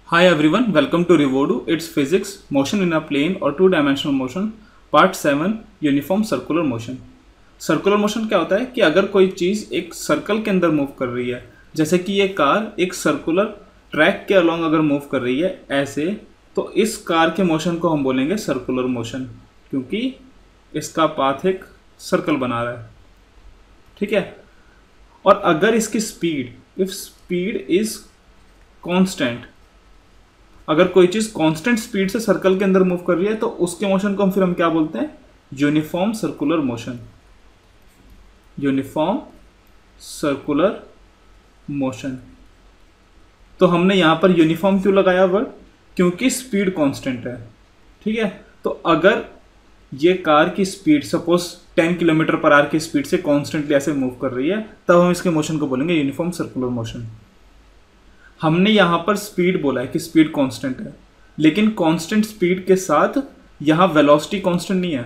Hi everyone, welcome to Revodu. It's physics, motion in a plane or two-dimensional motion, part 7 uniform circular motion. Circular motion क्या होता है कि अगर कोई चीज़ एक सर्कल के अंदर मूव कर रही है, जैसे कि ये कार एक सर्कुलर ट्रैक के अलोंग अगर मूव कर रही है ऐसे, तो इस कार के मोशन को हम बोलेंगे सर्कुलर मोशन, क्योंकि इसका पाथ एक सर्कल बना रहा है। ठीक है। और अगर इसकी speed, if speed is constant, अगर कोई चीज कांस्टेंट स्पीड से सर्कल के अंदर मूव कर रही है तो उसके मोशन को फिर हम क्या बोलते हैं? Uniform circular motion. Uniform circular motion. तो हमने यहां पर यूनिफॉर्म क्यों लगाया वर्ड? क्योंकि स्पीड कांस्टेंट है। ठीक है। तो अगर ये कार की speed suppose 10 kilometre per hour की स्पीड से कांस्टेंटली ऐसे मूव कर रही है, तब हम इसके मोशन को बोलेंगे यूनिफॉर्म सर्कुलर मोशन। हमने यहां पर स्पीड बोला है कि स्पीड कांस्टेंट है, लेकिन कांस्टेंट स्पीड के साथ यहां वेलोसिटी कांस्टेंट नहीं है।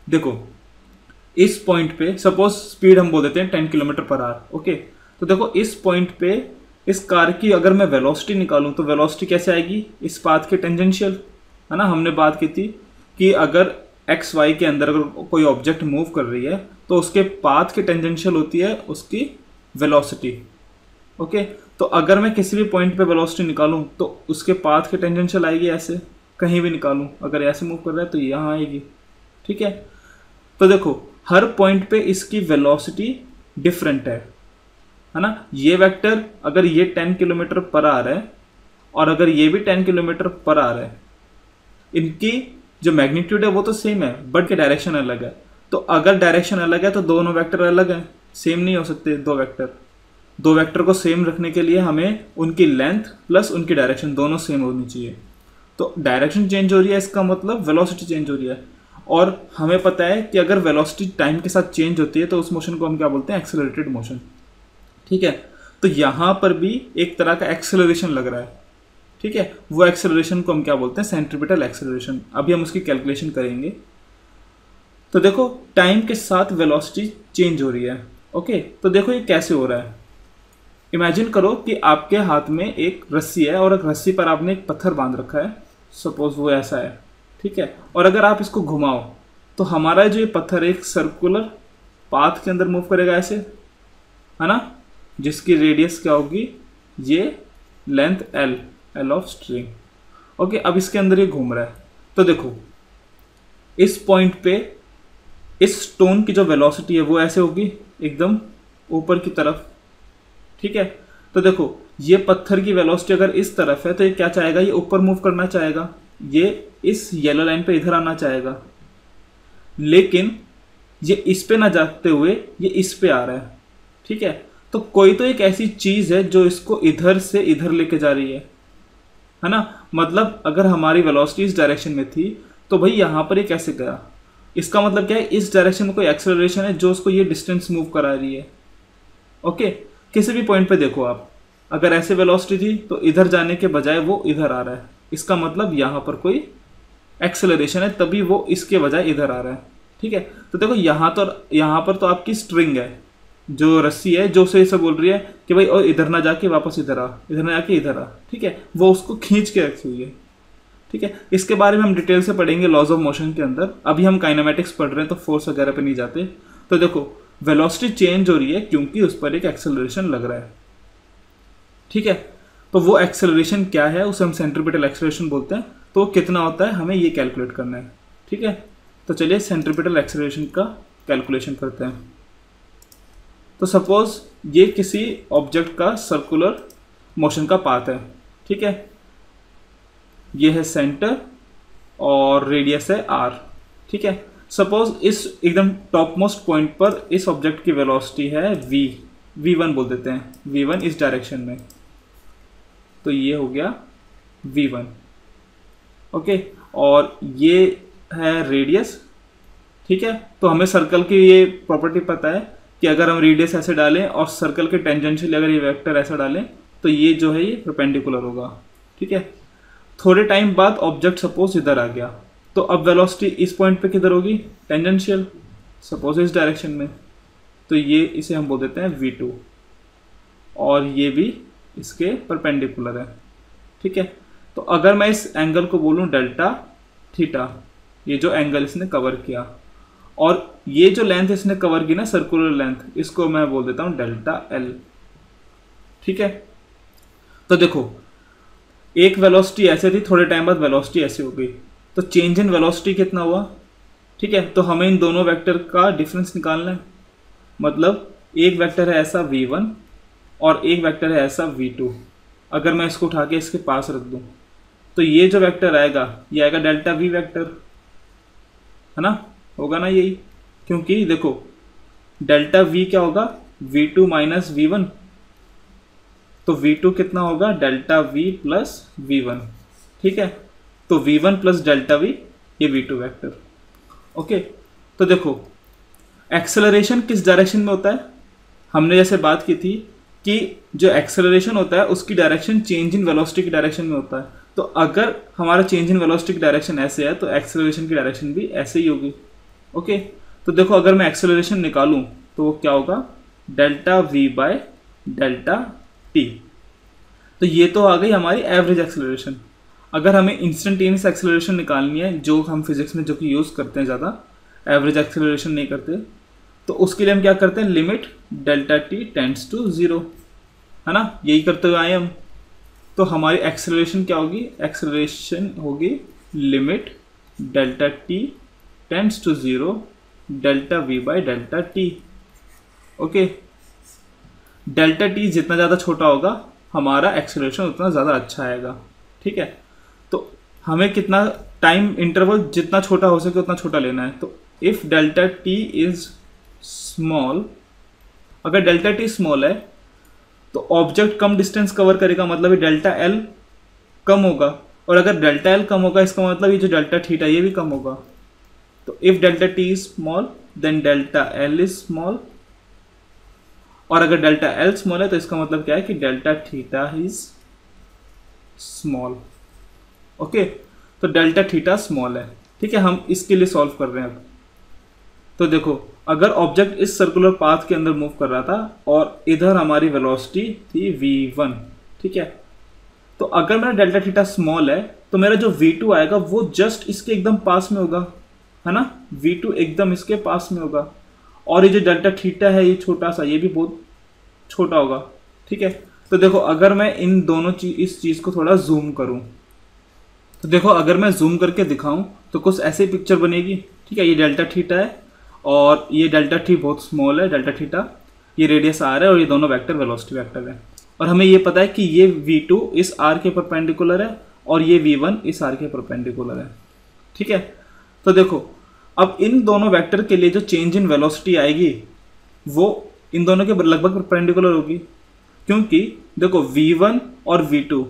देखो इस पॉइंट पे सपोज स्पीड हम बोल देते हैं 10 किलोमीटर पर आवर। ओके, तो देखो इस पॉइंट पे इस कार की अगर मैं वेलोसिटी निकालूं तो वेलोसिटी कैसे आएगी? इस पाथ के टेंजेंशियल, है ना। हमने बात की थी कि अगर एक्स वाई के अंदर अगर कोई ऑब्जेक्ट मूव कर रही है तो उसके पाथ के टेंजेंशियल होती है उसकी वेलोसिटी। ओके, तो अगर मैं किसी भी पॉइंट पे वेलोसिटी निकालूं तो उसके पाथ के टेंजेंशियल आएगी ऐसे, कहीं भी निकालूं अगर ऐसे मूव कर रहा है तो यहाँ आएगी। ठीक है। तो देखो हर पॉइंट पे इसकी वेलोसिटी डिफरेंट है ना। ये वेक्टर अगर ये 10 किलोमीटर पर आवर है और अगर ये भी 10 किलोमीटर पर आवर है, इनकी जो मैग्नीट्यूड है वो तो सेम है बट के डायरेक्शन अलग है। तो अगर डायरेक्शन अलग है तो दोनों वेक्टर अलग हैं, सेम नहीं हो सकते दो वेक्टर को सेम रखने के लिए हमें उनकी लेंथ प्लस उनकी डायरेक्शन दोनों सेम होनी चाहिए। तो डायरेक्शन चेंज हो रही है, इसका मतलब वेलोसिटी चेंज हो रही है। और हमें पता है कि अगर वेलोसिटी टाइम के साथ चेंज होती है तो उस मोशन को हम क्या बोलते हैं? Accelerated motion. ठीक है। तो यहां पर भी एक तरह का एक्सेलरेशन लग रहा है। ठीक है। वो एक्सेलरेशन को हम क्या बोलते हैं? Centripetal acceleration. अभी हम उसकी कैलकुलेशन करेंगे। तो देखो टाइम के साथ वेलोसिटी चेंज हो रही है। ओके, तो देखो ये कैसे हो रहा है। इमेजिन करो कि आपके हाथ में एक रस्सी है और एक रस्सी पर आपने एक पत्थर बांध रखा है, सपोज वो ऐसा है। ठीक है। और अगर आप इसको घुमाओ तो हमारा जो ये पत्थर एक सर्कुलर पाथ के अंदर मूव करेगा ऐसे, है ना, जिसकी रेडियस क्या होगी? ये length L of string. Okay, अब इसके अंदर ये घूम रहा है। तो देखो इस पॉइंट पे इस स्टोन की जो वेलोसिटी है वो ऐसे होगी एकदम ऊपर की तरफ। ठीक है। तो देखो ये पत्थर की वेलोसिटी अगर इस तरफ है तो ये क्या चाहेगा? ये ऊपर मूव करना चाहेगा, ये इस येलो लाइन पे इधर आना चाहेगा, लेकिन ये इस पे ना जाते हुए ये इस पे आ रहा है। ठीक है। तो कोई तो एक ऐसी चीज है जो इसको इधर से इधर लेके जा रही है ना। मतलब अगर हमारी वेलोसिटी इस डायरेक्शन में थी तो भाई यहां पर ये कैसे गया? इसका मतलब क्या है? इस डायरेक्शन में कोई एक्सेलरेशन है जो उसको ये डिस्टेंस मूव करा रही है। ओके, किसी भी पॉइंट पे देखो आप, अगर ऐसे वेलोसिटी थी तो इधर जाने के बजाय वो इधर आ रहा है, इसका मतलब यहां पर कोई एक्सेलरेशन है, तभी वो इसके बजाय इधर आ रहा है। ठीक है। तो देखो यहां पर तो आपकी स्ट्रिंग है, जो रस्सी है जो से बोल रही है कि भाई और इधर ना जाके वापस इधर आ, इधर ना जाके इधर आ। ठीक है। वो उसको खींच के रखी हुई है। ठीक है। इसके बारे में हम डिटेल से पढ़ेंगे लॉज ऑफ मोशन के अंदर। अभी हम काइनेमेटिक्स पढ़ रहे हैं तो फोर्स वगैरह पे नहीं जाते। तो देखो वेलोसिटी चेंज हो रही है क्योंकि उस पर एक एक्सेलरेशन लग रहा है। ठीक है। तो वो एक्सेलरेशन क्या है? उसे हम सेंट्रीपिटल एक्सेलरेशन बोलते हैं। तो वो कितना होता है हमें ये कैलकुलेट करना है। ठीक है। तो चलिए सेंट्रीपिटल एक्सेलरेशन का कैलकुलेशन करते हैं। तो सपोज ये किसी ऑब्जेक्ट का सर्कुलर मोशन का पाथ है। ठीक है। ये है सेंटर और रेडियस है आर। ठीक है। सपोज इस एकदम टॉप मोस्ट पॉइंट पर इस ऑब्जेक्ट की वेलोसिटी है v1 बोल देते हैं, v1 इस डायरेक्शन में, तो ये हो गया v1। ओके, और ये है रेडियस। ठीक है। तो हमें सर्कल की ये प्रॉपर्टी पता है कि अगर हम रेडियस ऐसे डालें और सर्कल के टेंजेंशियल अगर ये वेक्टर ऐसा डालें तो ये जो है ये परपेंडिकुलर होगा। ठीक है। थोड़े टाइम बाद ऑब्जेक्ट सपोज इधर आ गया तो अब वेलोसिटी इस पॉइंट पे किधर होगी? टेंजेंशियल, सपोज इस डायरेक्शन में, तो ये इसे हम बोल देते हैं v2 और ये भी इसके परपेंडिकुलर है। ठीक है। तो अगर मैं इस एंगल को बोलूँ डेल्टा थीटा, ये जो एंगल इसने कवर किया, और ये जो लेंथ इसने कवर की ना सर्कुलर लेंथ, इसको मैं बोल देता हूँ डेल्टा एल। ठीक है। तो देखो एक वेलोसिटी ऐसे थी, थोड़े टाइम बाद वेलोसिटी ऐसे हो गई, तो चेंज इन वेलोसिटी कितना हुआ। ठीक है। तो हमें इन दोनों वेक्टर का डिफरेंस निकालना है। मतलब एक वेक्टर है ऐसा v1 और एक वेक्टर है ऐसा v2। अगर मैं इसको उठा के इसके पास रख दूं तो ये जो वेक्टर आएगा ये आएगा डेल्टा v वेक्टर, है ना, होगा ना यही। क्योंकि देखो डेल्टा v क्या होगा, v2 माइनस v1, तो v2 कितना होगा डेल्टा v प्लस v1। ठीक है। तो v1 प्लस डेल्टा v, ये v2 वेक्टर। ओके। तो देखो एक्सेलरेशन किस डायरेक्शन में होता है, हमने जैसे बात की थी कि जो एक्सेलरेशन होता है उसकी डायरेक्शन चेंज इन वेलोसिटी की डायरेक्शन में होता है। तो अगर हमारा चेंज इन वेलोसिटी की डायरेक्शन ऐसे है तो एक्सेलरेशन की डायरेक्शन भी ऐसे ही होगी। ओके। तो देखो अगर मैं एक्सेलरेशन निकालूं तो वो क्या होगा, delta v bye delta t. तो ये तो आ गई हमारी एवरेज एक्सेलरेशन। अगर हमें इंस्टेंटेनियस एक्सेलरेशन निकालनी है, जो हम फिजिक्स में जो कि यूज़ करते हैं ज़्यादा, एवरेज एक्सेलरेशन नहीं करते, तो उसके लिए हम क्या करते हैं, limit delta t tends to 0, है ना, यही करते हुए आए हम। तो हमारी एक्सेलरेशन क्या होगी, एक्सेलरेशन होगी limit delta t tends to 0 delta v by delta t. Okay. Delta t जितना ज़्यादा छोटा होगा हमारा एक्सेलरेशन उतना ज़्यादा अच्छा आएगा। ठीक है। तो हमें कितना टाइम इंटरवल जितना छोटा हो सके उतना छोटा लेना है। तो if delta T is small, अगर डेल्टा टी स्मॉल है तो ऑब्जेक्ट कम डिस्टेंस कवर करेगा, मतलब ये डेल्टा एल कम होगा, और अगर डेल्टा एल कम होगा इसका मतलब ये जो डेल्टा थीटा ये भी कम होगा। तो if delta t is small then delta l is small, और अगर डेल्टा एल स्मॉल है तो इसका मतलब क्या है कि delta theta is small. Okay. तो डेल्टा थीटा स्मॉल है। ठीक है। हम इसके लिए सॉल्व कर रहे हैं अब। तो देखो अगर ऑब्जेक्ट इस सर्कुलर पाथ के अंदर मूव कर रहा था और इधर हमारी वेलोसिटी थी v1, ठीक है, तो अगर मेरा डेल्टा थीटा स्मॉल है तो मेरा जो v2 आएगा वो जस्ट इसके एकदम पास में होगा, है ना, v2 एकदम इसके पास में होगा, और ये जो डेल्टा थीटा है ये छोटा सा, ये भी बहुत छोटा होगा। ठीक है। तो देखो अगर मैं इन दोनों इस चीज़ को थोड़ा जूम करूँ, तो देखो अगर मैं जूम करके दिखाऊं तो कुछ ऐसी पिक्चर बनेगी। ठीक है। ये डेल्टा थीटा है और ये डेल्टा टी बहुत स्मॉल है, डेल्टा थीटा, ये रेडियस आर है, और ये दोनों वेक्टर वेलोसिटी वेक्टर है। और हमें ये पता है कि ये v2 इस r के परपेंडिकुलर है और ये v1 इस r के परपेंडिकुलर है। ठीक है। तो देखो अब इन दोनों वेक्टर के लिए जो चेंज इन वेलोसिटी आएगी वो इन दोनों के लगभग परपेंडिकुलर होगी, क्योंकि देखो v1 और v2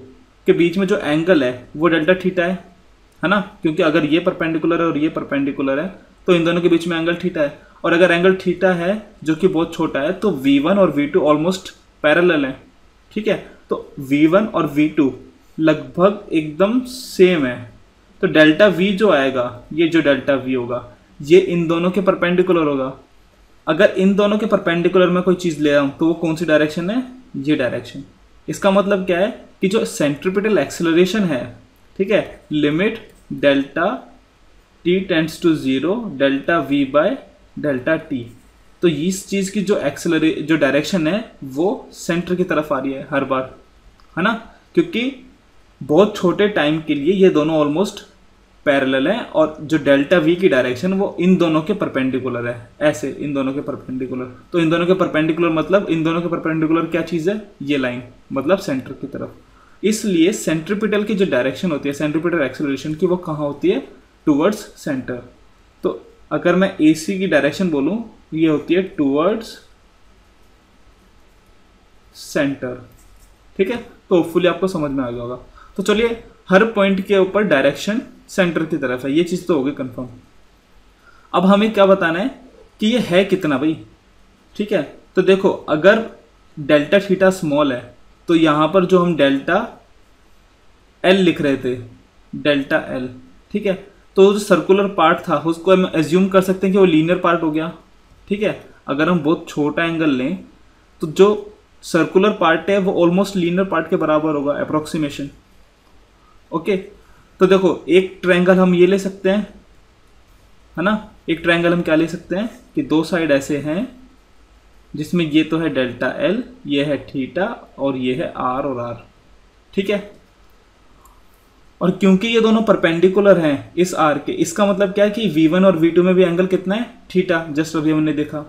के बीच में जो एंगल है वो डेल्टा थीटा है ना, क्योंकि अगर ये परपेंडिकुलर है और ये परपेंडिकुलर है तो इन दोनों के बीच में एंगल थीटा है, और अगर एंगल थीटा है जो कि बहुत छोटा है तो v1 और v2 ऑलमोस्ट पैरेलल हैं। ठीक है। तो v1 और v2 लगभग एकदम सेम है, तो डेल्टा v जो आएगा, ये जो डेल्टा v होगा ये इन दोनों के परपेंडिकुलर होगा। अगर इन दोनों के परपेंडिकुलर में कोई चीज़ ले रहा हूँ तो वो कौन सी डायरेक्शन है, ये डायरेक्शन। इसका मतलब क्या है कि जो सेंट्रीपिटल एक्सेलरेशन है, ठीक है, limit delta t tends to 0 delta v by delta t, तो इस चीज़ की जो डायरेक्शन है वो सेंटर की तरफ आ रही है हर बार, है ना, क्योंकि बहुत छोटे टाइम के लिए ये दोनों ऑलमोस्ट पैरेलल हैं, और जो डेल्टा वी की डायरेक्शन वो इन दोनों के परपेंडिकुलर है, ऐसे इन दोनों के परपेंडिकुलर। तो इन दोनों के परपेंडिकुलर मतलब इन दोनों के परपेंडिकुलर क्या चीज़ है, ये लाइन, मतलब सेंटर की तरफ। इसलिए सेंट्रीपिटल की जो डायरेक्शन होती है, सेंट्रीपिटल एक्सेलरेशन की, वो कहाँ होती है, टूवर्ड्स सेंटर। तो अगर मैं AC की डायरेक्शन बोलूँ ये होती है टूवर्ड्स सेंटर। ठीक है। तो होपफुली आपको समझ में आ गया होगा। तो चलिए हर पॉइंट के ऊपर डायरेक्शन सेंटर की तरफ है, ये चीज़ तो होगी कंफर्म। अब हमें क्या बताना है कि ये है कितना भाई। ठीक है। तो देखो अगर डेल्टा थीटा स्मॉल है तो यहाँ पर जो हम डेल्टा एल लिख रहे थे, डेल्टा एल, ठीक है, तो जो सर्कुलर पार्ट था उसको हम एज्यूम कर सकते हैं कि वो लीनियर पार्ट हो गया। ठीक है। अगर हम बहुत छोटा एंगल लें तो जो सर्कुलर पार्ट है वो ऑलमोस्ट लीनियर पार्ट के बराबर होगा, अप्रोक्सीमेशन, ओके, तो देखो एक ट्रायंगल हम ये ले सकते हैं, है ना, एक ट्रायंगल हम क्या ले सकते हैं कि दो साइड ऐसे हैं जिसमें ये तो है डेल्टा एल, ये है थीटा और ये है आर और आर, ठीक है। और क्योंकि ये दोनों परपेंडिकुलर हैं इस आर के, इसका मतलब क्या है कि V1 और V2 में भी एंगल कितना है, थीटा, जस्ट अभी हमने देखा,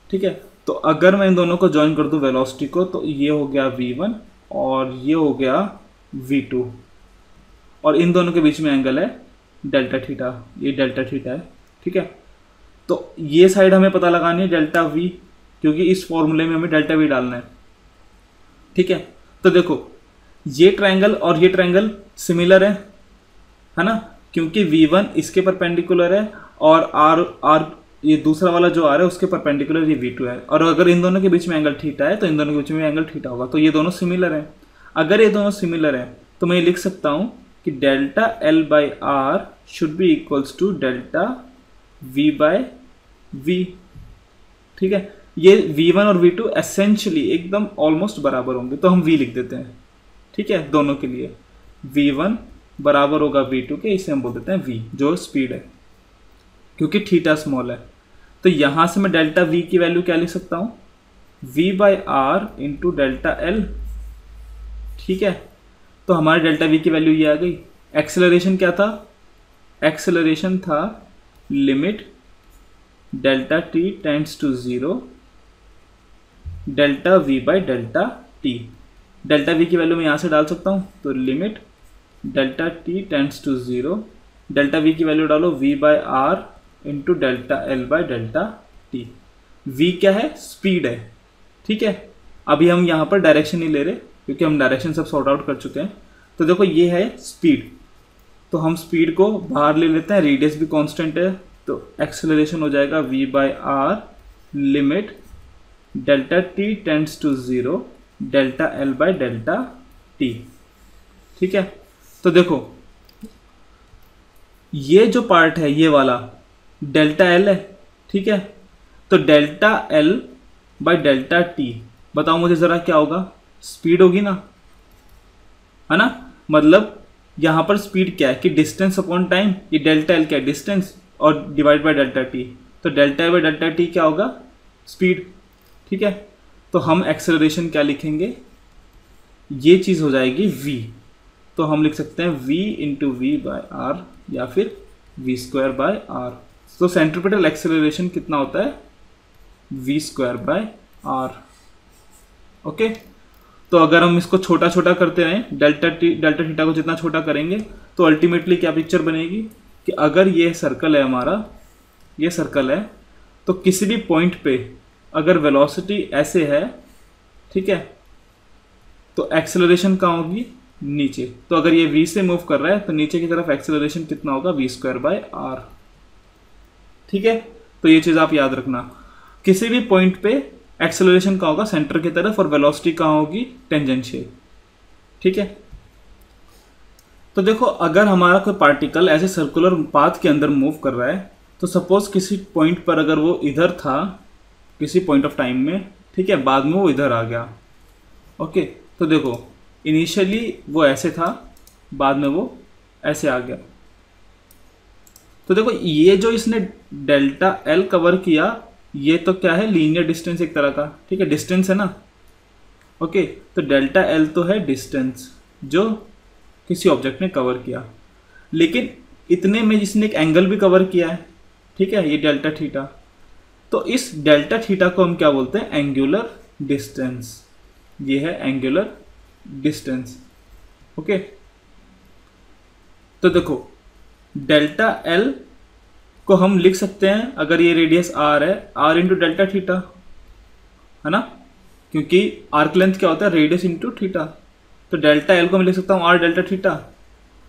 ठीक है। तो अगर मैं इन दोनों को ज्वाइन कर दूं वेलोसिटी को, तो ये हो गया V1 और ये हो गया V2, और इन दोनों के बीच में एंगल है डेल्टा थीटा, ये डेल्टा थीटा है, ठीक है। तो ये साइड हमें पता लगानी है डेल्टा V, क्योंकि इस फॉर्मूले में हमें डेल्टा V डालना है, ठीक है। तो देखो ये ट्रायंगल और ये ट्रायंगल सिमिलर है ना, क्योंकि V1 इसके परपेंडिकुलर है और R ये दूसरा वाला जो आ रहा है उसके परपेंडिकुलर ये V2 है, और अगर इन दोनों के बीच में एंगल थीटा है तो इन दोनों के बीच में एंगल थीटा होगा, तो ये दोनों सिमिलर हैं। अगर ये दोनों सिमिलर हैं तो मैं ये लिख सकता हूँ कि delta L by r should be equals to delta V by V, ठीक है। ये V1 और V2 एसेंशियली एकदम ऑलमोस्ट बराबर होंगे, तो हम V लिख देते हैं, ठीक है। दोनों के लिए V1 बराबर होगा V2 के, इसे हम बोल देते हैं V, जो स्पीड है, क्योंकि थीटा स्मॉल है। तो यहां से मैं डेल्टा V की वैल्यू क्या लिख सकता हूं, V by r into delta L, ठीक है। तो हमारे डेल्टा V की वैल्यू ये आ गई। एक्सेलरेशन क्या था, एक्सेलरेशन था limit delta t tends to 0 delta V by delta t। डेल्टा V की वैल्यू मैं यहाँ से डाल सकता हूँ, तो limit delta t tends to 0 delta V की वैल्यू डालो V by r into delta L by delta t। V क्या है, स्पीड है, ठीक है। अभी हम यहाँ पर डायरेक्शन नहीं ले रहे क्योंकि हम डायरेक्शन सब सॉर्ट आउट कर चुके हैं। तो देखो ये है स्पीड, तो हम स्पीड को बाहर ले लेते हैं, रेडियस भी कांस्टेंट है, तो एक्सेलरेशन हो जाएगा V by r limit delta t tends to 0 delta L by delta t, ठीक है। तो देखो ये जो पार्ट है ये वाला डेल्टा L है, ठीक है। तो delta L by delta t, बताओ मुझे ज़रा क्या होगा, स्पीड होगी ना, है ना। मतलब यहाँ पर स्पीड क्या है कि डिस्टेंस अपॉन टाइम, ये डेल्टा L क्या है, डिस्टेंस, और डिवाइड बाय डेल्टा t, तो delta L by delta t क्या होगा, स्पीड, ठीक है। तो हम एक्सेलरेशन क्या लिखेंगे, ये चीज़ हो जाएगी v, तो हम लिख सकते हैं v into v by r या फिर v स्क्वायर बाय आर। तो सेंट्रीपिटल एक्सेलरेशन कितना होता है, v square by r, okay. तो अगर हम इसको छोटा छोटा करते रहें, डेल्टा थीटा को जितना छोटा करेंगे तो अल्टीमेटली क्या पिक्चर बनेगी कि अगर ये सर्कल है हमारा, ये सर्कल है, तो किसी भी पॉइंट पे अगर वेलोसिटी ऐसे है, ठीक है, तो एक्सेलरेशन कहाँ होगी, नीचे। तो अगर ये v से मूव कर रहा है तो नीचे की तरफ एक्सेलरेशन कितना होगा, v स्क्वायर बाय आर, ठीक है। तो ये चीज़ आप याद रखना, किसी भी पॉइंट पे एक्सेलरेशन कहाँ होगा, सेंटर की तरफ, और वेलोसिटी कहाँ होगी, टेंजेंशियल, ठीक है। तो देखो अगर हमारा कोई पार्टिकल ऐसे सर्कुलर पाथ के अंदर मूव कर रहा है, तो सपोज किसी पॉइंट पर अगर वो इधर था किसी पॉइंट ऑफ टाइम में, ठीक है, बाद में वो इधर आ गया, ओके। तो देखो इनिशियली वो ऐसे था, बाद में वो ऐसे आ गया। तो देखो ये जो इसने डेल्टा L कवर किया, ये तो क्या है, लीनियर डिस्टेंस एक तरह का, ठीक है, डिस्टेंस है ना, ओके। तो डेल्टा L तो है डिस्टेंस जो किसी ऑब्जेक्ट ने कवर किया, लेकिन इतने में जिसने एक एंगल भी कवर किया है, ठीक है, ये डेल्टा थीटा। तो इस डेल्टा थीटा को हम क्या बोलते हैं, एंगुलर डिस्टेंस, ये है एंगुलर डिस्टेंस, ओके। तो देखो डेल्टा L को हम लिख सकते हैं, अगर ये रेडियस r है, r इंटू डेल्टा थीटा, है ना, क्योंकि आर्क लेंथ क्या होता है, रेडियस इंटू थीटा। तो डेल्टा L को मैं लिख सकता हूँ r डेल्टा थीटा।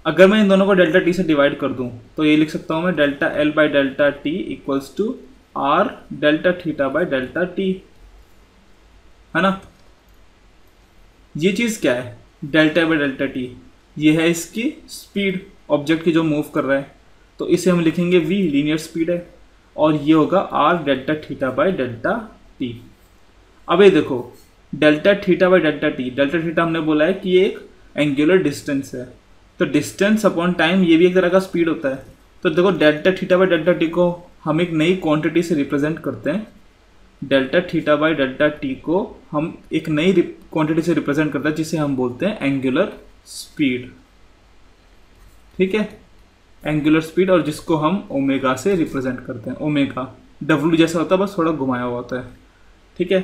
अगर मैं इन दोनों को डेल्टा t से डिवाइड कर दूं तो ये लिख सकता हूँ मैं delta L by delta t equals to r delta theta by delta t, है ना। ये चीज़ क्या है, डेल्टा बाई डेल्टा t, ये है इसकी स्पीड, ऑब्जेक्ट की जो मूव कर रहा है, तो इसे हम लिखेंगे v, लीनियर स्पीड है, और ये होगा r delta theta by delta t। अब ये देखो delta theta by delta t, delta theta हमने बोला है कि ये एक एंगुलर डिस्टेंस है, तो डिस्टेंस अपॉन टाइम ये भी एक तरह का स्पीड होता है। तो देखो delta theta by delta T को हम एक नई क्वांटिटी से रिप्रेजेंट करते हैं। Delta theta by delta T को हम एक नई क्वांटिटी से रिप्रेजेंट करते हैं जिसे हम बोलते हैं एंगुलर स्पीड। ठीक है, एंगुलर स्पीड, और जिसको हम ओमेगा से रिप्रेजेंट करते हैं। ओमेगा डब्ल्यू जैसा होता है, बस थोड़ा घुमाया हुआ होता है। ठीक है,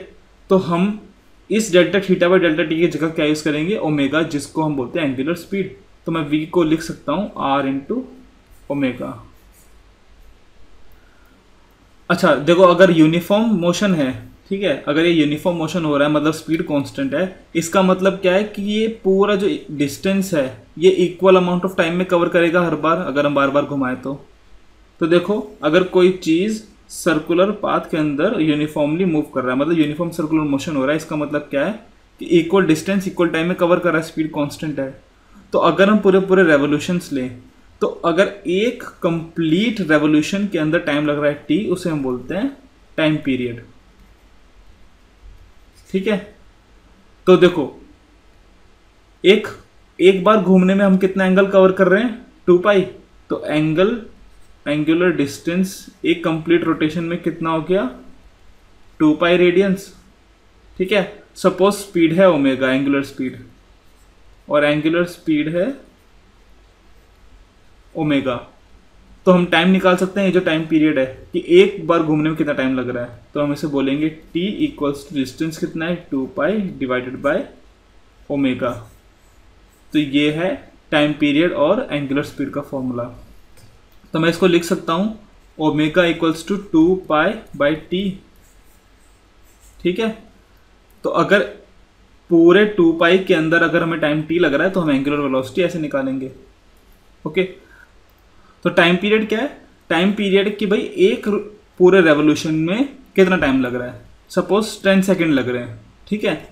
तो हम इस delta theta by delta T की जगह क्या यूज़ करेंगे? ओमेगा, जिसको हम बोलते हैं एंगुलर स्पीड। तो मैं v को लिख सकता हूँ r इंटू ओमेगा। अच्छा देखो, अगर यूनिफॉर्म मोशन है, ठीक है, अगर ये यूनिफॉर्म मोशन हो रहा है मतलब स्पीड कांस्टेंट है, इसका मतलब क्या है कि ये पूरा जो डिस्टेंस है ये इक्वल अमाउंट ऑफ टाइम में कवर करेगा हर बार, अगर हम बार बार घुमाएं तो देखो अगर कोई चीज़ सर्कुलर पाथ के अंदर यूनिफॉर्मली मूव कर रहा है, मतलब यूनिफॉर्म सर्कुलर मोशन हो रहा है, इसका मतलब क्या है कि इक्वल डिस्टेंस इक्वल टाइम में कवर कर रहा है, स्पीड कांस्टेंट है। तो अगर हम पूरे पूरे रेवोल्यूशंस लें, तो अगर एक कंप्लीट रेवोल्यूशन के अंदर टाइम लग रहा है t, उसे हम बोलते हैं टाइम पीरियड। ठीक है, तो देखो एक बार घूमने में हम कितना एंगल कवर कर रहे हैं? 2 पाई। तो एंगुलर डिस्टेंस एक कंप्लीट रोटेशन में कितना हो गया? 2 पाई रेडियंस। ठीक है, सपोज स्पीड है ओमेगा, एंगुलर स्पीड, और एंगुलर स्पीड है ओमेगा। तो हम टाइम निकाल सकते हैं, ये जो टाइम पीरियड है कि एक बार घूमने में कितना टाइम लग रहा है। तो हम इसे बोलेंगे t इक्वल्स टू डिस्टेंस कितना है? 2 पाई डिवाइडेड बाय ओमेगा। तो ये है टाइम पीरियड और एंगुलर स्पीड का फॉर्मूला। तो मैं इसको लिख सकता हूं omega equals to 2 pi by t. ठीक है, तो अगर पूरे 2 पाई के अंदर अगर हमें टाइम t लग रहा है तो हम एंगुलर वेलोसिटी ऐसे निकालेंगे। ओके, तो टाइम पीरियड क्या है? टाइम पीरियड कि भाई एक पूरे रेवोल्यूशन में कितना टाइम लग रहा है। सपोज 10 सेकेंड लग रहे हैं, ठीक है,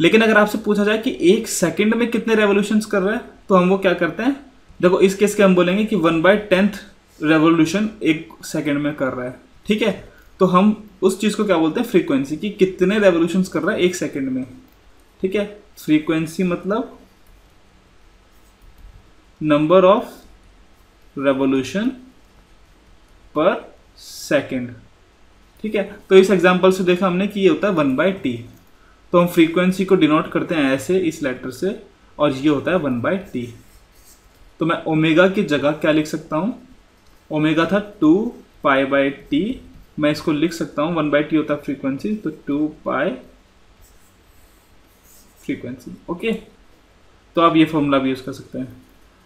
लेकिन अगर आपसे पूछा जाए कि एक सेकंड में कितने रेवोल्यूशंस कर रहा है, तो हम वो क्या करते हैं? देखो इस केस के हम बोलेंगे कि 1/10 रेवोल्यूशन एक सेकंड में कर रहा है। ठीक है, तो हम उस चीज़ को क्या बोलते हैं? फ्रीक्वेंसी, कि कितने रेवोल्यूशंस कर रहा है एक सेकंड में। ठीक है, फ्रीक्वेंसी मतलब नंबर ऑफ रेवोल्यूशन पर सेकंड। ठीक है, तो इस एग्जांपल से देखा हमने कि ये होता है 1/t। तो हम फ्रीक्वेंसी को डिनोट करते हैं ऐसे, इस लेटर से, और ये होता है 1/t। तो मैं ओमेगा की जगह क्या लिख सकता हूँ? ओमेगा था 2 पाई बाई टी, मैं इसको लिख सकता हूँ 1/t होता है फ्रीक्वेंसी, तो 2 पाई फ्रीक्वेंसी। ओके, तो आप ये फॉर्मूला भी यूज़ कर सकते हैं।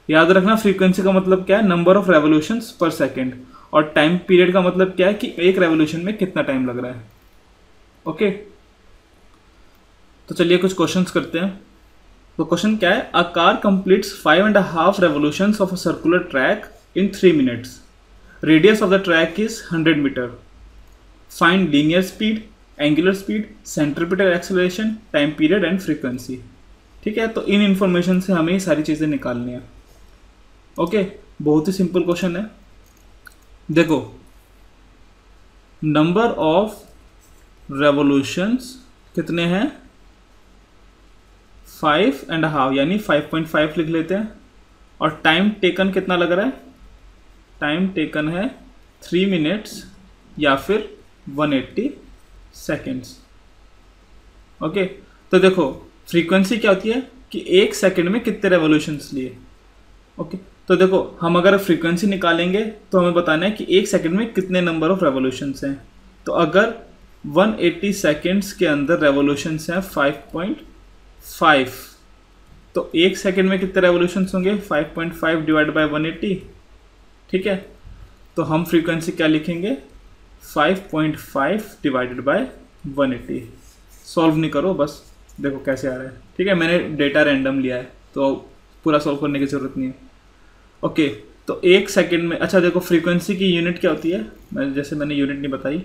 याद रखना फ्रीक्वेंसी का मतलब क्या है? नंबर ऑफ रेवोल्यूशंस पर सेकेंड, और टाइम पीरियड का मतलब क्या है कि एक रेवोल्यूशन में कितना टाइम लग रहा है। ओके, तो चलिए कुछ क्वेश्चंस करते हैं। तो क्वेश्चन क्या है? A car completes 5.5 revolutions of a circular track in 3 minutes. Radius of the track is 100 metre. Find linear speed, angular speed, centripetal acceleration, time period and frequency. ठीक है, तो इन इंफॉर्मेशन से हमें ये सारी चीज़ें निकालनी है। ओके, बहुत ही सिंपल क्वेश्चन है। देखो, नंबर ऑफ रेवोल्यूशंस कितने हैं? 5.5, यानी 5.5 लिख लेते हैं। और टाइम टेकन कितना लग रहा है? टाइम टेकन है 3 मिनट्स या फिर 180 सेकेंड्स। ओके, तो देखो फ्रीक्वेंसी क्या होती है कि एक सेकंड में कितने रेवोल्यूशंस लिए। ओके, तो देखो हम अगर फ्रीक्वेंसी निकालेंगे तो हमें बताना है कि एक सेकंड में कितने नंबर ऑफ रेवोल्यूशंस हैं। तो अगर 180 सेकेंड्स के अंदर रेवोल्यूशंस हैं 5.5, तो एक सेकंड में कितने रेवोल्यूशंस होंगे? 5.5 डिवाइड बाय 180। ठीक है, तो हम फ्रीक्वेंसी क्या लिखेंगे? 5.5 डिवाइडेड बाय 180। सॉल्व नहीं करो, बस देखो कैसे आ रहा है। ठीक है, मैंने डेटा रैंडम लिया है तो पूरा सॉल्व करने की ज़रूरत नहीं है। ओके, तो एक सेकंड में, अच्छा देखो फ्रीक्वेंसी की यूनिट क्या होती है? मैंने यूनिट नहीं बताई।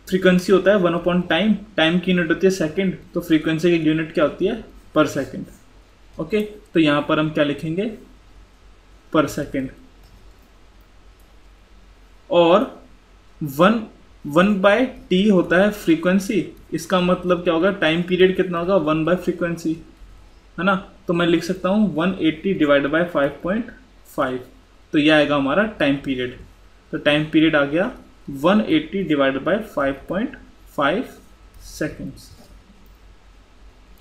फ्रीक्वेंसी होता है 1/टाइम, टाइम की यूनिट होती है सेकंड, तो फ्रीक्वेंसी की यूनिट क्या होती है? पर सेकंड। ओके, तो यहाँ पर हम क्या लिखेंगे? पर सेकंड। और 1/t होता है फ्रीक्वेंसी, इसका मतलब क्या होगा? टाइम पीरियड कितना होगा? 1/फ्रीक्वेंसी। है ना। तो मैं लिख सकता हूँ 180 डिवाइड बाय 5.5, तो यह आएगा हमारा टाइम पीरियड। तो टाइम पीरियड आ गया 180 डिवाइड बाय 5.5 सेकेंड्स।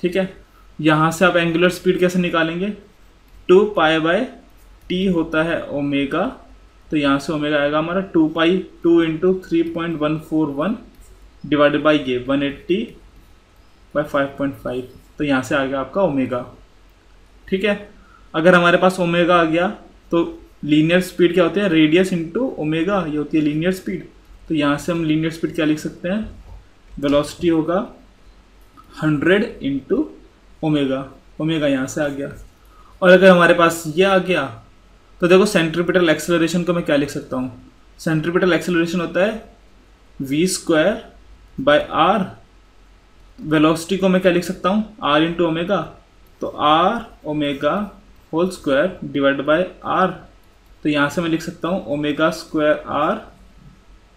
ठीक है, यहाँ से आप एंगुलर स्पीड कैसे निकालेंगे, 2 पाई बाय टी होता है ओमेगा, तो यहाँ से ओमेगा आएगा हमारा 2 पाई 2 इंटू 3.141 डिवाइडेड बाई ये 180 बाई 5.5, तो यहाँ से आ गया आपका ओमेगा। ठीक है, अगर हमारे पास ओमेगा आ गया तो लीनियर स्पीड क्या होती है, रेडियस इंटू ओमेगा, ये होती है लीनियर स्पीड। तो यहाँ से हम लीनियर स्पीड क्या लिख सकते हैं, वेलोसिटी होगा 100 इंटू ओमेगा, ओमेगा यहाँ से आ गया। और अगर हमारे पास ये आ गया तो देखो सेंट्रीपिटल एक्सेलरेशन को मैं क्या लिख सकता हूँ, सेंट्रीपिटल एक्सेलरेशन होता है v² बाय r, वेलोसिटी को मैं क्या लिख सकता हूँ, r इंटू ओमेगा, तो r omega whole square divide by r, तो यहाँ से मैं लिख सकता हूँ ओमेगा स्क्वायर r।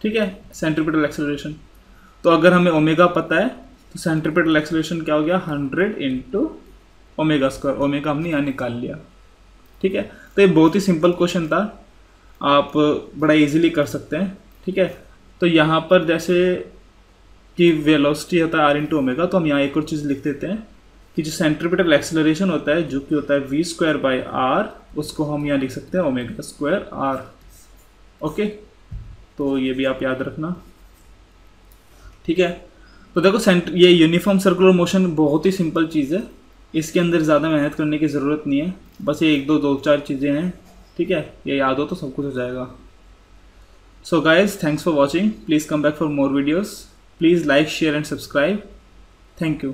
ठीक है, सेंट्रीपिटल एक्सेलरेशन। तो अगर हमें ओमेगा पता है तो सेंट्रीपिटल एक्सेलरेशन क्या हो गया, 100 इंटू ओमेगा स्क्वायर, ओमेगा हमने यहाँ निकाल लिया। ठीक है, तो ये बहुत ही सिंपल क्वेश्चन था, आप बड़ा इजीली कर सकते हैं। ठीक है, तो यहाँ पर जैसे कि वेलोसिटी होता है आर इंटू ओमेगा, तो हम यहाँ एक और चीज़ लिख देते हैं कि जो सेंट्रीपिटल एक्सेलरेशन होता है जो कि होता है v² बाई आर, उसको हम यहाँ लिख सकते हैं ओमेगा स्क्वायर आर। ओके, तो ये भी आप याद रखना। ठीक है, तो देखो ये यूनिफॉर्म सर्कुलर मोशन बहुत ही सिंपल चीज़ है, इसके अंदर ज़्यादा मेहनत करने की ज़रूरत नहीं है, बस ये 1-2-4 चीज़ें हैं। ठीक है, ये याद हो तो सब कुछ हो जाएगा। So guys, thanks for watching, please come back for more videos, please like share and subscribe, thank you.